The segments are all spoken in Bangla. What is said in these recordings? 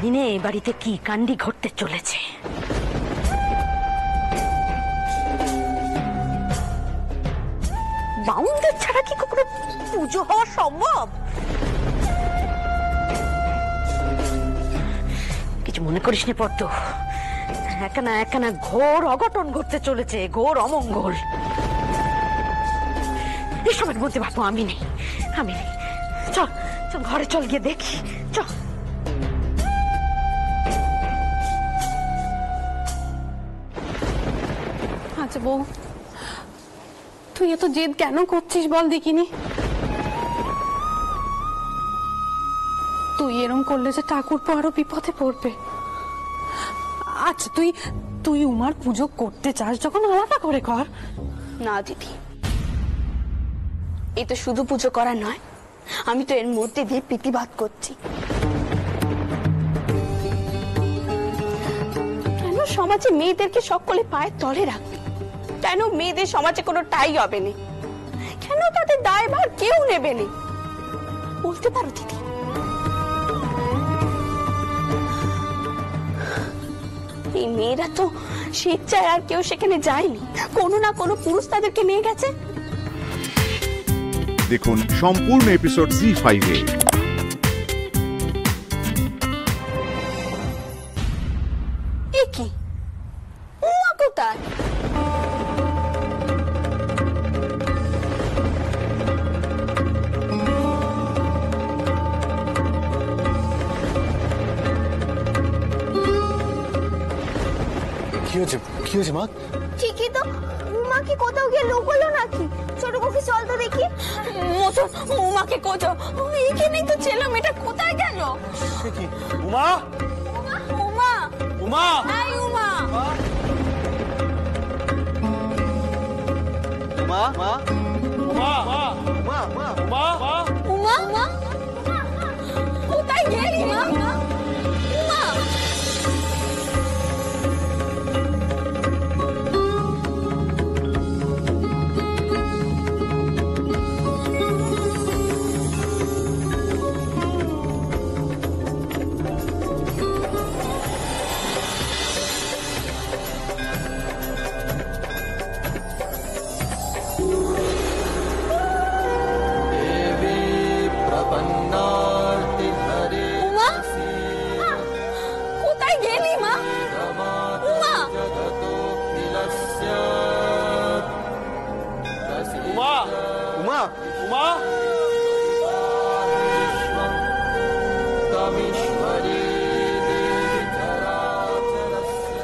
জানি না এ বাড়িতে কি কাণ্ডি ঘটতে চলেছে। বাউন্ডার ছাড়া কি কখনো পুজো হওয়া সম্ভব? কিছু মনে করিস না পদ্ম, একখানা একখানা ঘোর অঘটন ঘটতে চলেছে, ঘোর অমঙ্গল। এসবের মধ্যে বাপু আমি নেই, আমি নেই। চল চল ঘরে চল, গিয়ে দেখি চল। আচ্ছা বউ, তুই এত জেদ কেন করছিস বল দেখিনি? তুই এরম করলে যে ঠাকুরপো আরো বিপদে পড়বে। আচ্ছা তুই তুই উমার পুজো করতে চাস যখন আলাদা করে কর না দিদি, এই তো শুধু পুজো করা নয়, আমি তো এর মধ্যে দিয়ে প্রীতিবাদ করছি। কেন সমাজে মেয়েদেরকে সকলে পায়ের তলে রাখবে? কেন মেয়েদের সমাজে কোনো টাই হবে না? কেন তাদের দায়ভার কেউ নেবে না? বলতে পারো দিদি? এই মেয়েরা তো স্বেচ্ছায় আর কেউ সেখানে যায়নি, কোনো না কোনো পুরুষ তাদেরকে নিয়ে গেছে। দেখুন সম্পূর্ণ এপিসোড জি5 এ। এ কি, উমা কোথায়? কি হয়েছে মা? ঠিকই তো, উমা কি কোথাও গিয়ে লোক হলো নাকি? ছোট কফি চল তো দেখি। মতো উমাকে কোথা, এখানেই তো ছিলাম, এটা কোথায় গেল? সে কি? উমা, উমা, উমা, এই উমা, উমা, উমা, উমা, উমা, উমা, উমা, উমা, কোথায় গেলি মা? উমা, কোথায় গেলি মা? উমা, উমা, উমা,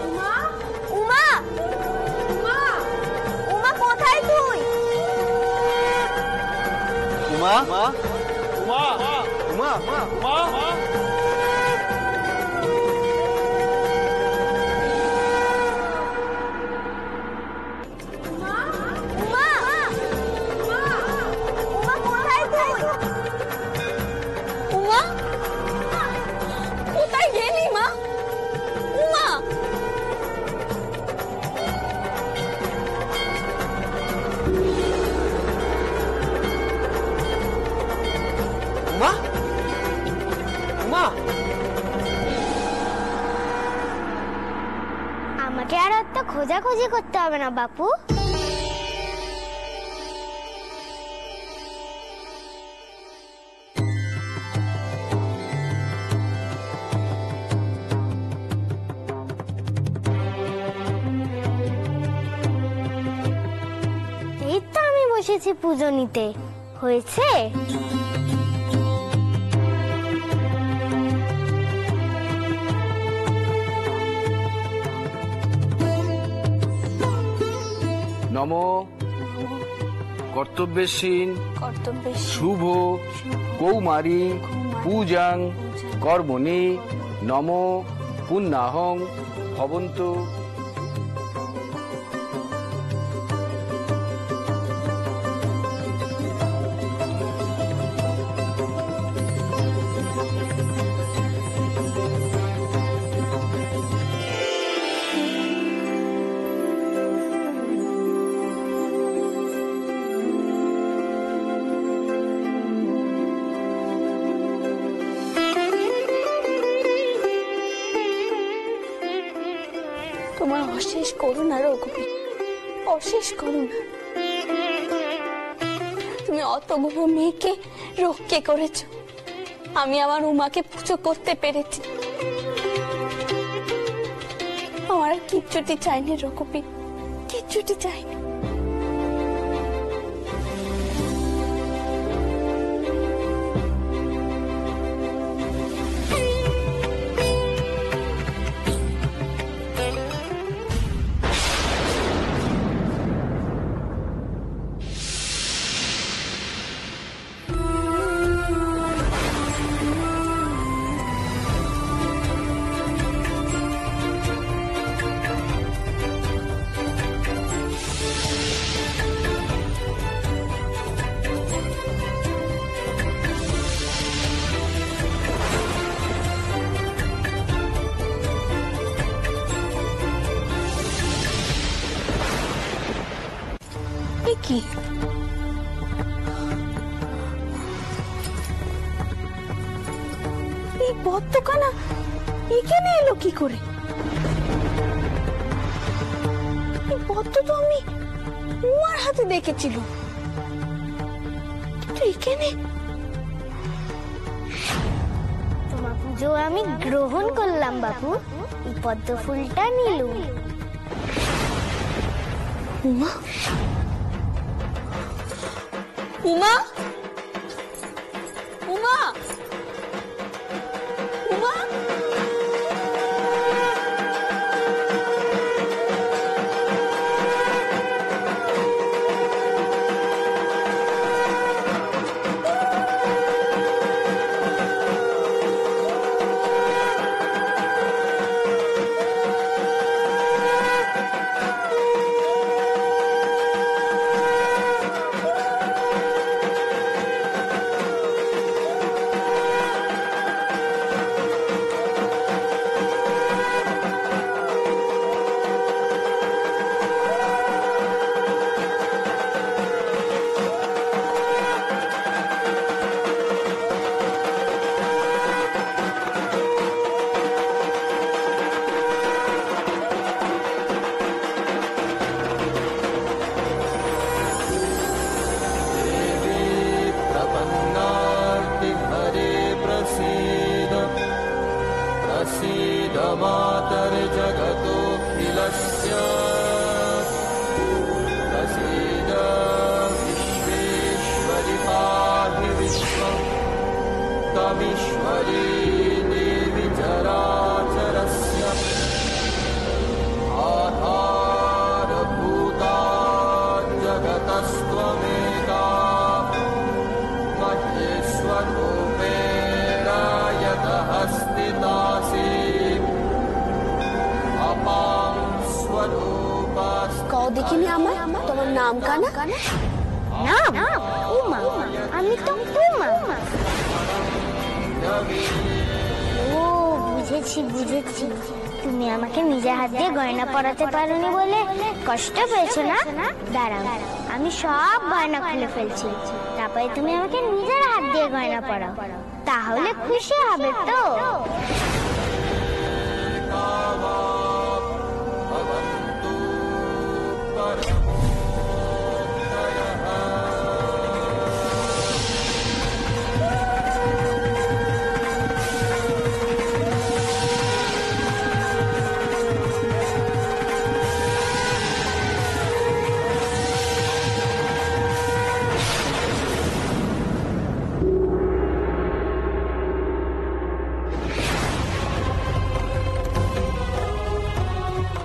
উমা, উমা, উমা, উমা কোথায় তুই? উমা, উমা, উমা, উমা, উমা, উমা, উমা কোথায় তুই? উমা, কোথায় গেলি মা? উমা, উমা, উমা। আমাকে আর অত খোঁজাখুঁজি করতে হবে না বাপু। এই তো আমি বসেছি পুজো নিতে, হয়েছে? নমো কর্তব্যশীন শুভ কৌমারী পূজাং কর্মণি নমো পুণ্যাহং ভবন্তু। অশেষ করুণা রঘুবীর, অশেষ করুণা। তুমি অতগুলো মেয়েকে রক্ষে করেছ, আমি আমার উমাকে পুজো করতে পেরেছি। আমার আর কিচ্ছুটি চাইনি রঘুবীর, কিচ্ছুটি চাইনি। কি এই বদ্ধকানা এখানে এলো কি করে? এই বদ্ধ তো আমি উমার হাতে দেখেছিল, কিন্তু এখানে তোমার পুজো আমি গ্রহণ করলাম বাবু, এই পদ্ম ফুলটা নিলুম। উমা, উমা, উমা, উমা। দেখিনি আমার, তোমার নাম কানা? নাম উমা, আমি তো উমা। ও বুঝেছি বুঝেছি, তুমি আমাকে নিজের হাত দিয়ে গয়না পরাতে পারোনি বলে কষ্ট পেয়েছো না? দাঁড়াও, আমি সব গয়না খুলে ফেলছি, তারপরে তুমি আমাকে নিজের হাত দিয়ে গয়না পরাও, তাহলে খুশি হবে তো?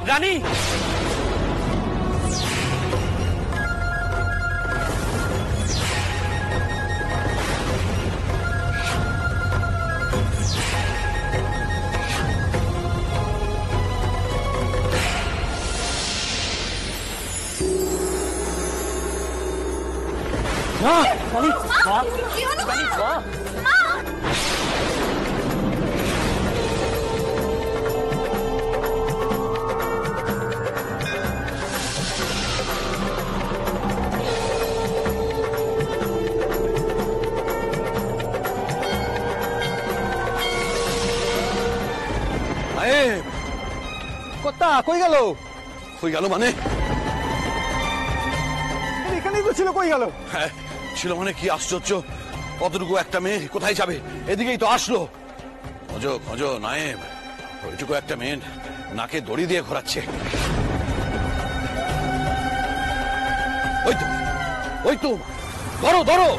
রানী, কই গেল? কই গেল মানে? এখানেই তো ছিল, কই গেল? হ্যাঁ ছিল মানে কি আশ্চর্য, কতটুকু একটা মেয়ে কোথায় যাবে? এদিকেই তো আসলো। খোঁজো খোঁজো নায়েব, ওইটুকু একটা মেয়ে নাকে দড়ি দিয়ে ঘোরাচ্ছে। ওই তো ওই তো, ধরো ধরো।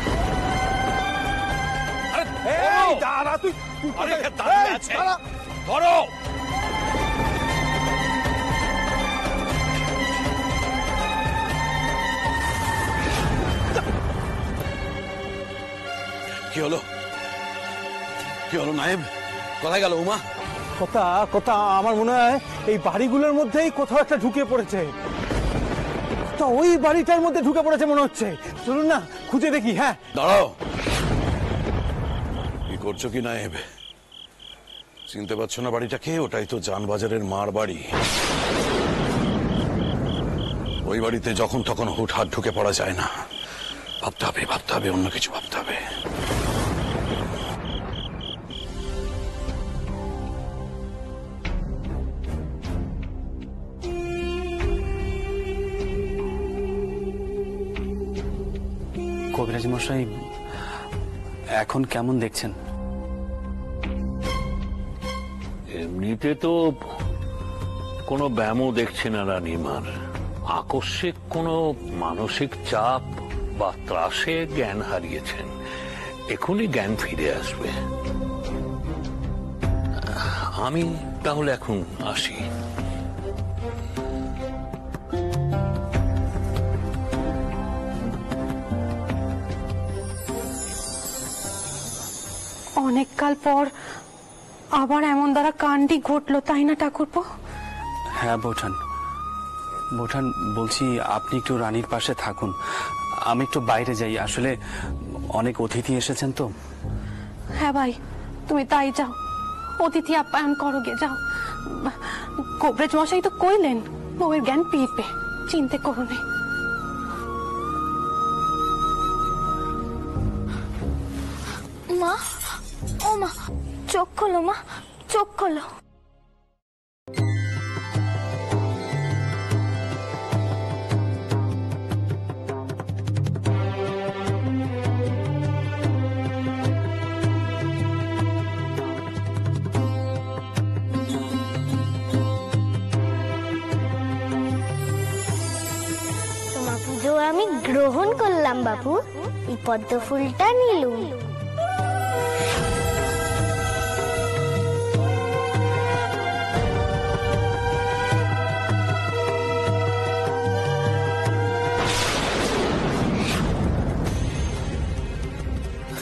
আরে এই দাঁড়া তুই, আরে দাঁড়িয়ে আছে, ধরো। কি হলো, কি হলো নায়েব? কোথায় গেল উমা? কথা কথা আমার মনে হয় এই বাড়িগুলোর মধ্যেই কোথাও একটা ঢুকে পড়েছে। তা ওই বাড়িটার মধ্যে ঢুকে পড়েছে মনে হচ্ছে। চলুন না খুঁজে দেখি। হ্যাঁ দাঁড়াও, কি করছো কি নায়েব? চিনতে পারছো না বাড়িটাকে? ওটাই তো জানবাজারের মার বাড়ি। ওই বাড়িতে যখন তখন হুটহাট ঢুকে পড়া যায় না। ভাবতে হবে অন্য কিছু ভাবতে হবে। কবিরাজ মশাই এখন কেমন দেখছেন? এমনিতে তো কোনো ব্যায়ামও দেখছে না রানীমার। আকস্মিক কোনো মানসিক চাপ বা ত্রাসে জ্ঞান হারিয়েছেন, এখনই জ্ঞান ফিরে আসবে। আমি তাহলে এখন আসি। অনেক কাল পর আবার এমন দ্বারা কাণ্ডই ঘটলো, তাই না ঠাকুরপো? হ্যাঁ বোঠান, বোঠান বলছি আপনি একটু রানীর পাশে থাকুন, আমি একটু বাইরে যাই। আসলে অনেক অতিথি এসেছেন তো। হ্যাঁ ভাই, তুমি তাই যাও, অতিথি আপ্যায়ন করো গে, যাও। কবিরাজ মশাই তো কইলেন বউয়ের জ্ঞান ফিরবে, চিন্তা করো না। মা, ও মা, চোখ খোলো মা, চোখ খোলো। তোমার পুজো আমি গ্রহণ করলাম বাবু, এই পদ্ম ফুলটা নিলুম।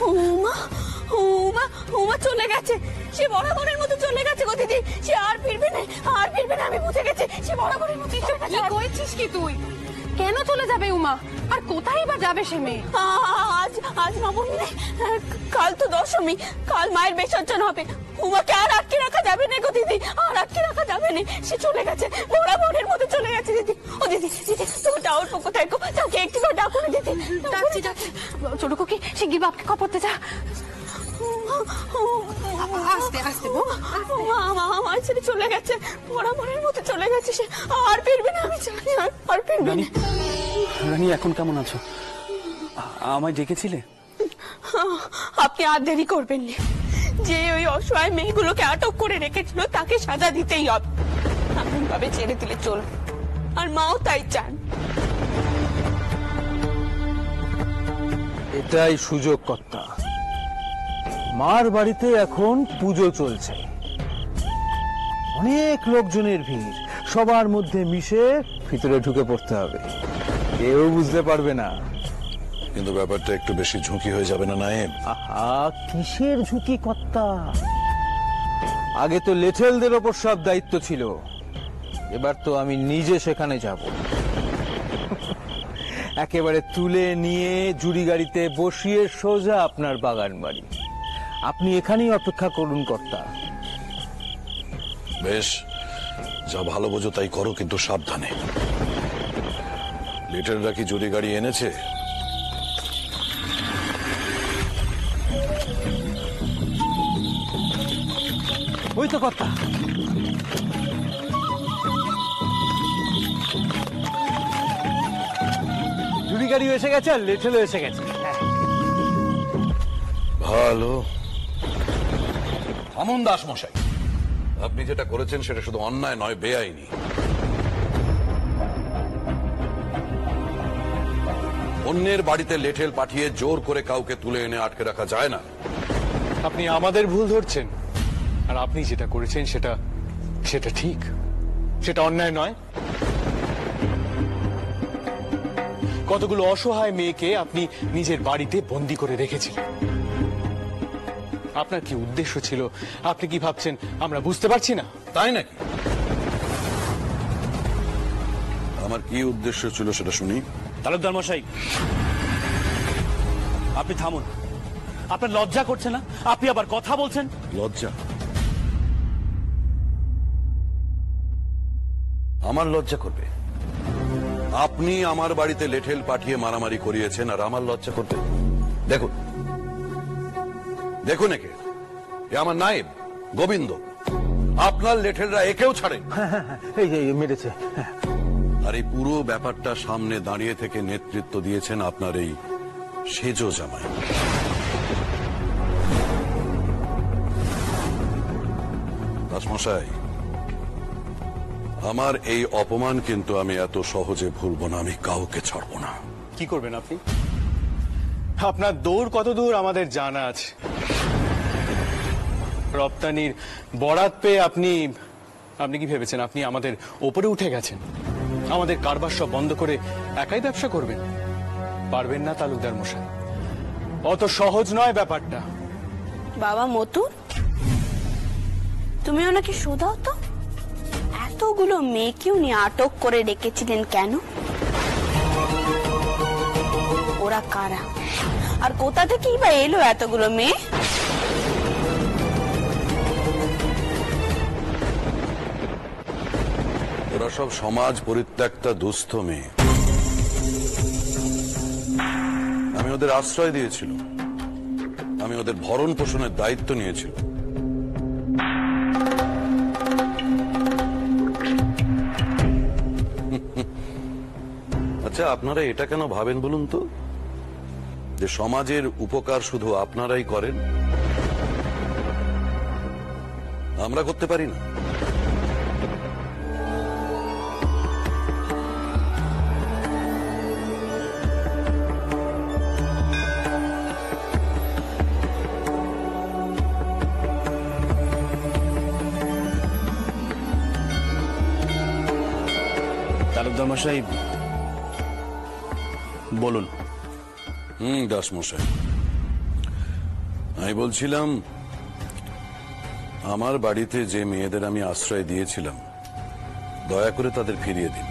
উমা উমা উমা চলে গেছে, সে বরাবরের মতো চলে গেছে গো দিদি। সে আর ফিরবে না, আর ফিরবে না, আমি বুঝে গেছি। সে বরাবরের মতো চলে গেছে। কি কইছিস কি তুই? কেন চলে যাবে উমা? আর কোথায় বা যাবে সে মেয়ে? আজ নবমী নেই, কাল তো দশমী, কাল মায়ের বিসর্জন হবে। উমাকে আর আটকে রাখা যাবে না গো দিদি, আর আটকে রাখা যাবে না। সে চলে গেছে, বরাবরের মতো চলে গেছে দিদি। ও দিদি দিদি, তুমি টাওয়ার পক্ষ থাকো, তাকে একটু ডাকো না দিদি। ডাকছি ডাকছি। ছোট কুকি শিগগির বাপকে খবরতে যা। আস্তে আস্তে বউ, আমার ছেলে চলে গেছে, বরাবরের মতো চলে গেছে। সে আর ফিরবে না, আমি জানি, আর ফিরবে না। রানী এখন কেমন আছো? আমায় ডেকেছিলে? আপনি আর দেরি করবেন না। যে ওই অসহায় মেয়েগুলোকে আটক করে রেখেছিল তাকে সাজা দিতেই হবে। এমন ভাবে ছেড়ে দিলে চলবে, আর মাও তাই চান। এটাই সুযোগ কর্তা। মার বাড়িতে এখন পুজো চলছে, অনেক লোকজনের ভিড়, সবার মধ্যে মিশে ভিতরে ঢুকে পড়তে হবে, কেউ বুঝতে পারবে না। কিন্তু ব্যাপারটা একটু বেশি ঝুঁকি হয়ে যাবে না নায়েব? আহা, কিসের ঝুঁকি কর্তা? আগে তো লেঠেলদের ওপর সব দায়িত্ব ছিল, এবার তো আমি নিজে সেখানে যাব। একেবারে তুলে নিয়ে জুড়ি গাড়িতে বসিয়ে সোজা আপনার বাগান বাড়ি। আপনি এখানেই অপেক্ষা করুন কর্তা। বেশ, যা ভালো বোঝো তাই করো, কিন্তু সাবধানে। লিটাররা কি জুড়ি গাড়ি এনেছে? ওই তো কর্তা। গাড়িও এসে গেছে আর লেঠেলও এসে গেছে। ভালো। আমন দাস মশাই, আপনি যেটা করেছেন সেটা শুধু অন্যায় নয়, বেআইনি। অন্যের বাড়িতে লেঠেল পাঠিয়ে জোর করে কাউকে তুলে এনে আটকে রাখা যায় না। আপনি আমাদের ভুল ধরছেন, আর আপনি যেটা করেছেন সেটা ঠিক, সেটা অন্যায় নয়। কতগুলো অসহায় মেয়েকে আপনি নিজের বাড়িতে বন্দি করে রেখেছিলেন। আপনার কি উদ্দেশ্য ছিল আপনি কি ভাবছেন আমরা বুঝতে পারছি না? তাই নাকি? আমার কি উদ্দেশ্য ছিল সেটা শুনি। তালুকদার মশাই, আপনি থামুন। আপনার লজ্জা করছে না? আপনি আবার কথা বলছেন। লজ্জা? আমার লজ্জা করবে? আপনি আমার বাড়িতে লেঠেল পাঠিয়ে মারামারি করিয়েছেন আর আমার লজ্জা করবে? দেখুন দেখুন, একে এ আমার নায়েব গোবিন্দ। আপনার লেঠেলরা একেও ছাড়ে। এই মেরেছে। আর এই পুরো ব্যাপারটা সামনে দাঁড়িয়ে থেকে নেতৃত্ব দিয়েছেন আপনার এই সেজো জামাই। দাসমশাই, আমার এই অপমান কিন্তু আমি এত সহজে ভুলবো না। আমি কাউকে ছাড়বো না। কি করবেন আপনি? আপনার দৌড় কত দূর আমাদের জানা আছে। রপ্তানির বরাত পেয়ে আপনি কি ভেবেছেন আপনি আমাদের ওপরে উঠে গেছেন? আমাদের কারবার সব বন্ধ করে একাই ব্যবসা করবেন? পারবেন না তালুকদার মশাই, অত সহজ নয় ব্যাপারটা। বাবা মতুর, তুমি ওনাকে শোধাও তো, এতগুলো মেয়েকে উনি আটক করে রেখেছিলেন কেন? ওরা কারা আর কোথা থেকেই বা এলো এতগুলো মেয়ে? ওরা সব সমাজ পরিত্যক্তা দুস্থ মেয়ে। আমি ওদের আশ্রয় দিয়েছিলাম, আমি ওদের ভরণ পোষণের দায়িত্ব নিয়েছিলাম। আচ্ছা, আপনারা এটা কেন ভাবেন বলুন তো, যে সমাজের উপকার শুধু আপনারাই করেন, আমরা করতে পারি না? তালুকদার মশাই বলুন। দাস মশাই, আমি বলছিলাম, আমার বাড়িতে যে মেয়েদের আমি আশ্রয় দিয়েছিলাম, দয়া করে তাদের ফিরিয়ে দিন।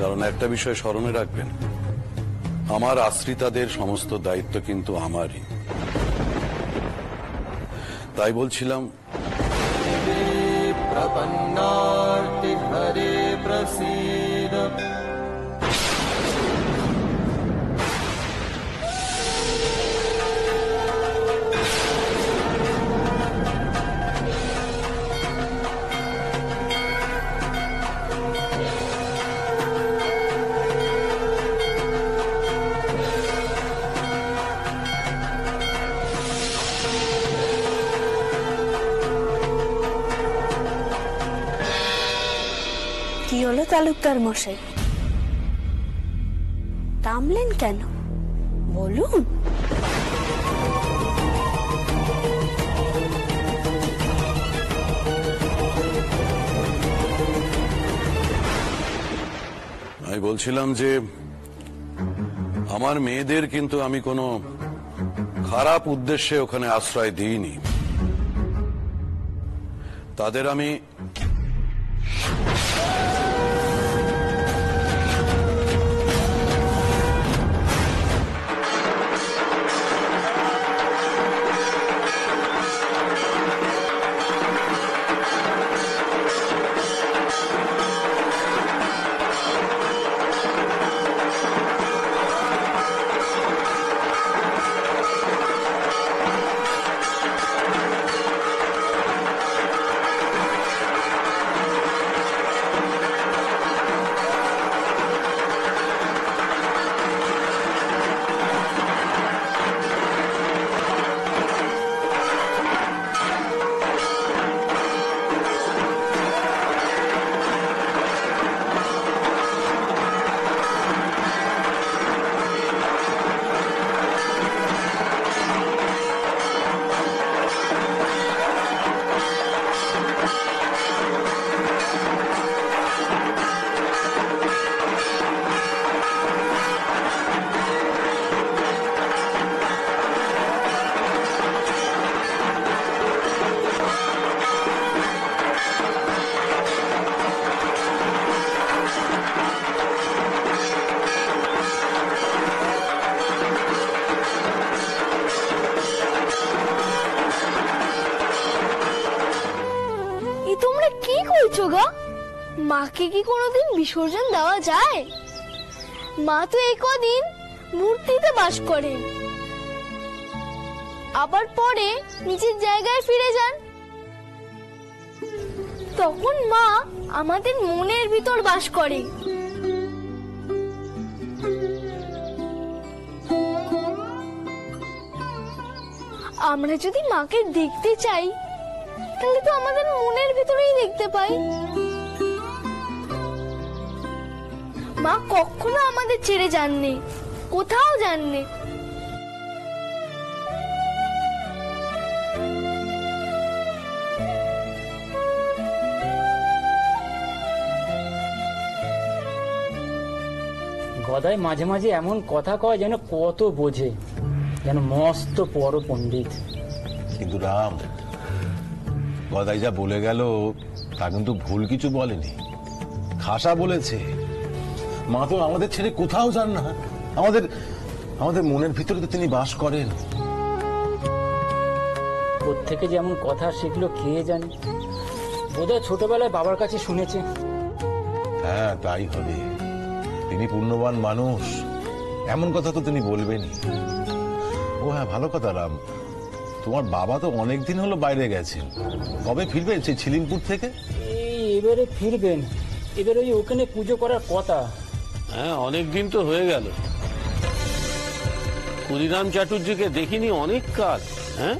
কারণ একটা বিষয় স্মরণে রাখবেন, আমার আশ্রিতাদের সমস্ত দায়িত্ব কিন্তু আমারই। তাই বলছিলাম, প্রপন্নার্তি হরে প্রসীদ। কি হলো তালুকদার মশাই, থামলেন কেন? বলুন। আমি বলছিলাম যে আমার মেয়েদের কিন্তু আমি কোনো খারাপ উদ্দেশ্যে ওখানে আশ্রয় দিইনি। তাদের আমি মাকে কি কোনোদিন বিসর্জন দেওয়া যায়? মা তো এই কদিন মূর্তিতে বাস করেন, আবার পরে নিজের জায়গায় ফিরে যান। তখন মা আমাদের মনের ভিতর বাস করে। আমরা যদি মাকে দেখতে চাই তাহলে তো আমাদের মনের ভিতরেই দেখতে পাই। মা কখনো আমাদের ছেড়ে যাননি, কোথাও যাননি। গদাই মাঝে মাঝে এমন কথা কয় যেন কত বোঝে, যেন মস্ত বড় পণ্ডিত। কিন্তু রাম, গদাই যা বলে গেল তা কিন্তু ভুল কিছু বলেনি, খাসা বলেছে। মা তো আমাদের ছেড়ে কোথাও যান না, আমাদের আমাদের মনের ভিতরে তো তিনি বাস করেন। কোত্থেকে যেমন কথা শিখলো কে জানে, বোধহয় ছোটবেলায় বাবার কাছে শুনেছে। হ্যাঁ, তাই হবে। তিনি পুণ্যবান মানুষ, এমন কথা তো তিনি বলবেনই। ও হ্যাঁ, ভালো কথা রাম, তোমার বাবা তো অনেকদিন হলো বাইরে গেছেন, কবে ফিরবেন সেই ছিলিমপুর থেকে? এই এবারে ফিরবেন, এবারে ওই ওখানে পুজো করার কথা। হ্যাঁ, অনেক দিন তো হয়ে গেল। ক্ষুদিরাম চ্যাটার্জিকে দেখিনি অনেক কাল। হ্যাঁ,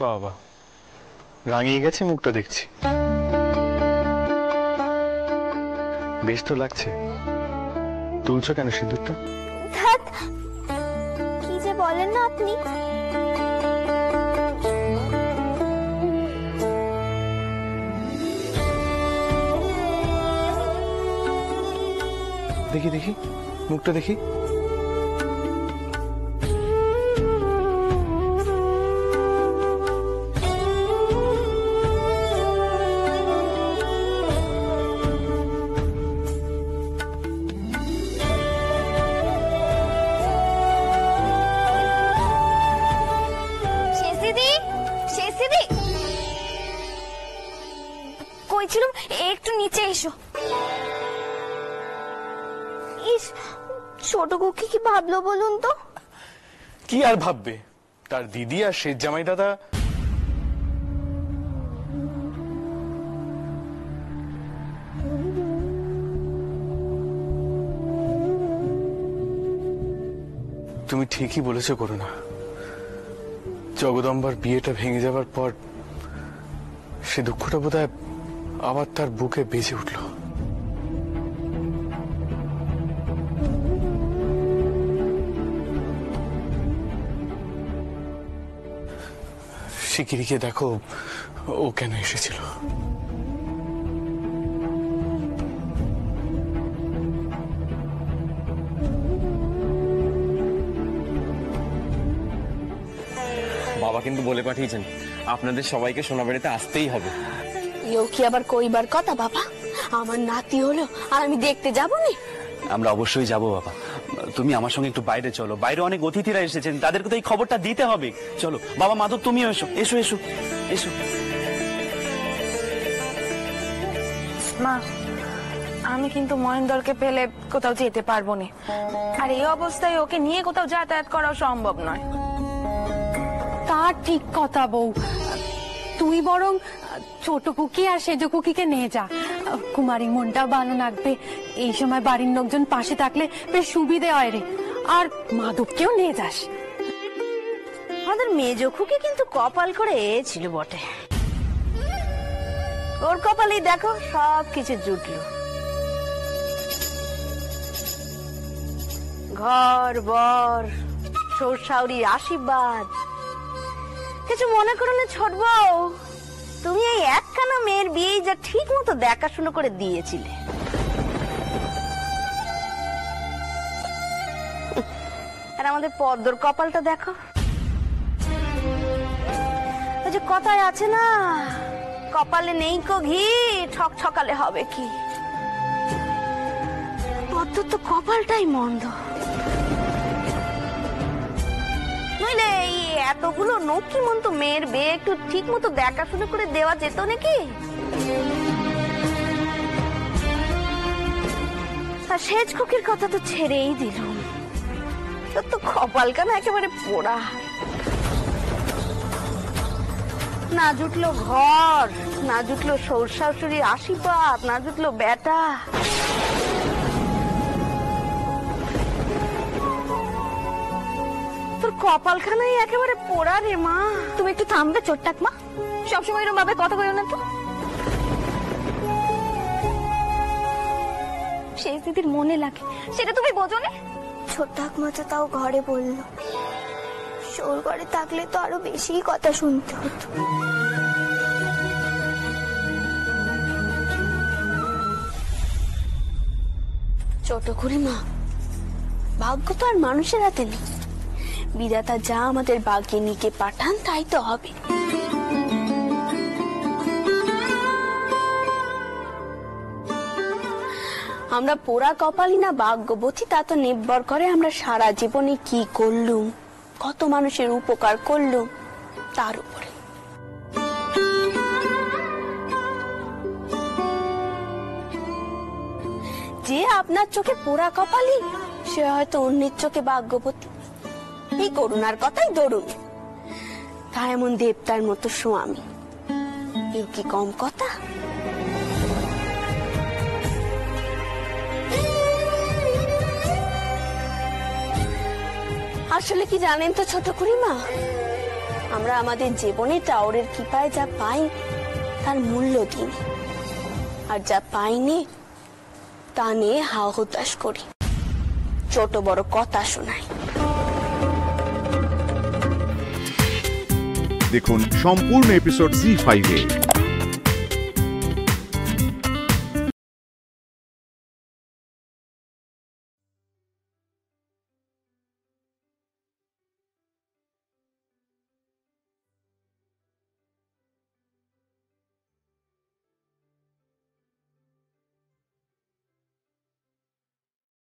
বাবা রাঙিয়ে গেছে মুখটা দেখছি, বেশ তো লাগছে। তুলছো কেন সিঁদুরটা? কি যে বলেন না আপনি। দেখি দেখি মুখটা দেখি। কইছিলাম একটু নিচে এসো। ইস, ছোট কুকি কি ভাবলো বলুন তো? কি আর ভাববে, তার দিদি আর শেঠ জামাই দাদা তুমি ঠিকই বলেছো করুণা। জগদম্বার বিয়েটা ভেঙে যাবার পর সে দুঃখটা বোধহয় আবার তার বুকে বেজে উঠল। শিগগিরই দেখো ও কেন এসেছিল। বাবা কিন্তু বলে পাঠিয়েছেন আপনাদের সবাইকে সোনাবাড়িতে আসতেই হবে। এও কি আবার কইবার কথা বাবা? আমার নাতি হলো আর আমি দেখতে যাবো না? আমরা অবশ্যই যাব বাবা, তুমি আমার সঙ্গে একটু বাইরে চলো, বাইরে অনেক অতিথিরা এসেছেন, তাদেরকে তো এই খবরটা দিতে হবে। চলো বাবা, মাধব তুমিও এসো, এসো এসো এসো। মা, আমি কিন্তু মহেন্দ্রকে ফেলে কোথাও যেতে পারবো না, আর এই অবস্থায় ওকে নিয়ে কোথাও যাতায়াত করাও সম্ভব নয়। তা ঠিক কথা বউ, তুই বরং ছোট কুকি আর সেজ কুকিকে নিয়ে যা, কুমারী মনটা ভালো লাগবে। এই সময় বাড়ির লোকজন পাশে থাকলে বেশ সুবিধে হয় রে। আর মাধবকেও নিয়ে যাস। আমাদের মেজ খুকি কিন্তু কপাল করে ছিল বটে, ওর কপালেই দেখো সব কিছু জুটলো, ঘর বর শ্বশুর শাশুড়ির আশীর্বাদ। কিছু মনে করো না ছোট বউ, তুমি এই একখানা মেয়ের বিয়ে যা ঠিক মতো দেখাশুনো করে দিয়েছিলে, আর আমাদের পদ্মর কপালটা দেখো। ওই যে কথায় আছে না, কপালে নেই কো ঘি ঠক ঠকালে হবে কি। পদ্মর তো কপালটাই মন্দ, নইলে এই এতগুলো নকিমন্ত মেয়ের বিয়ে একটু ঠিক মতো দেখাশুনো করে দেওয়া যেত নাকি? আর সেজ কুকির কথা তো ছেড়েই দিলাম, তোর তো কপালখানা একেবারে পোড়া। না জুটলো ঘর, না জুটলো শ্বশুর শাশুড়ির আশীর্বাদ, না জুটলো বেটা। তোর কপালখানাই একেবারে পোড়া রে মা। তুমি একটু থামবে চোট্টাক মা? সবসময় এরকম ভাবে কথা কইও না তো। শেষ দিদির মনে লাগে সেটা তুমি বোঝো না? ছোট্ট মা তো তাও ঘরে বললো, শোর ঘরে থাকলে তো আরো বেশি কথা শুনতে হতো। ছোট খুড়িমা, ভাগ্য তো আর মানুষের হাতে নেই, বিধাতা যা আমাদের ভাগ্যে নিকে পাঠান তাই তো হবে। আমরা পোড়া কপালি না ভাগ্যবতী তা তো নির্ভর করে আমরা সারা জীবনে কি করলুম, কত মানুষের উপকার করলুম তার উপরে। যে আপনার চোখে পোড়া কপালি, সে হয়তো অন্যের চোখে ভাগ্যবতী। এই করুণার কথাই ধরুন, তা এমন দেবতার মতো স্বামী, এও কি কম কথা? আসলে কি জানেন তো ছোট খুড়িমা, আমরা আমাদের জীবনে টাওরের কৃপায় যা পাই তার মূল্য দিই, আর যা পাইনি তা নিয়ে হাও হতাশ করি, ছোট বড় কথা শোনাই। দেখুন সম্পূর্ণ এপিসোড জি5-এ।